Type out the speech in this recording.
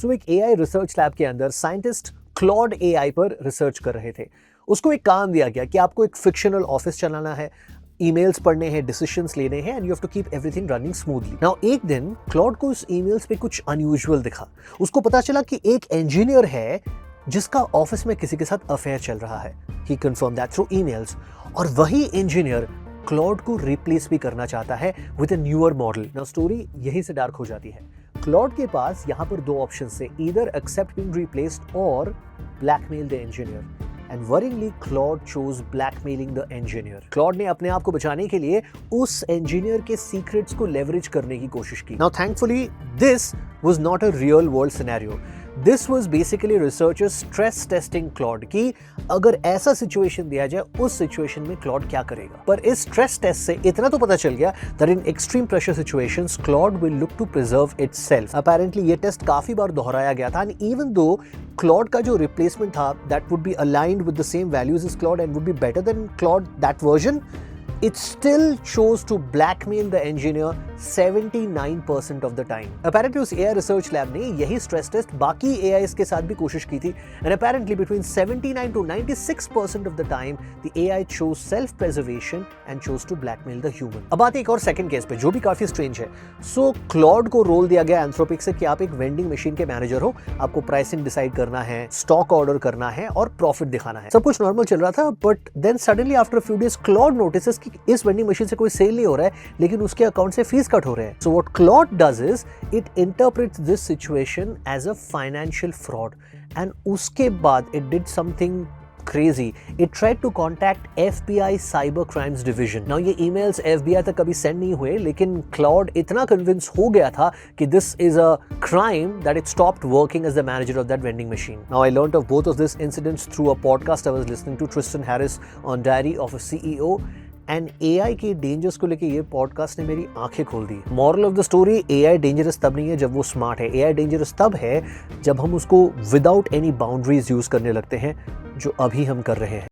सो एक AI research lab के अंदर साइंटिस्ट क्लॉड एआई पर रिसर्च कर रहे थे। उसको एक काम दिया गया कि आपको एक फिक्शनल ऑफिस चलाना है, ईमेल्स पढ़ने हैं, डिसीजंस लेने हैं and you have to keep everything running smoothly. Now एक दिन क्लॉड को उस ईमेल्स पे कुछ अनयूजुअल दिखा। उसको पता चला कि एक इंजीनियर है जिसका ऑफिस में किसी के साथ अफेयर चल रहा है। ही कंफर्म दैट थ्रू ईमेल्स। और वही इंजीनियर क्लॉड को रिप्लेस भी करना चाहता है with a newer model. Now story यहीं से डार्क हो जाती है। क्लॉड के पास यहां पर दो ऑप्शंस थे, ईदर एक्सेप्ट बीइंग रिप्लेस्ड और blackmail the engineer. And worryingly, Claude chose blackmailing the engineer. Claude ने अपने आप को बचाने के लिए उस engineer के secrets को leverage करने की कोशिश की. Now, thankfully, this was not a real world scenario. This was basically researchers stress testing Claude कि अगर ऐसा situation दिया जाए, उस situation में Claude क्या करेगा. पर इस stress test से इतना तो पता चल गया that in extreme pressure situations, Claude will look to preserve itself. Apparently, ये test काफी बार दोहराया गया था and even though Claude का जो replacement था that would be aligned with the same values as Claude and would be better than Claude, that version, it still chose to blackmail the engineer 79% of the time. Apparently उस AI research lab ने यही stress test बाकी AIs के साथ भी कोशिश की थी and apparently between 79 to 96% of the time the AI chose self-preservation and chose to blackmail the human. अब आते एक और second case पे जो भी काफी strange है. So Claude को रोल दिया गया Anthropic से कि आप एक vending machine के मैनेजर हो, आपको pricing decide करना है, stock order करना है और profit दिखाना है. सब कुछ normal चल रहा था but then suddenly after a few days Claude notices कि इस वेंडिंग मशीन से कोई सेल नहीं हो रहा है लेकिन उसके अकाउंट से फीस कट हो रहे हैं. So what Claude does is it interprets this situation as a financial fraud and उसके बाद it did something crazy. It tried to contact FBI Cyber Crimes Division. Now ये emails FBI तक कभी send नहीं हुए लेकिन Claude इतना convince हो गया था कि this is a crime that it stopped working as the manager of that vending machine. Now I learned of both of these incidents through a podcast I was listening to, Tristan Harris on Diary of a CEO. And AI के dangers को लेके ये podcast ने मेरी आंखें खोल दी. Moral of the story, AI dangerous तब नहीं है जब वो स्मार्ट है. AI डेंजरस तब है जब हम उसको विदाउट एनी बाउंड्रीज यूज करने लगते हैं, जो अभी हम कर रहे हैं.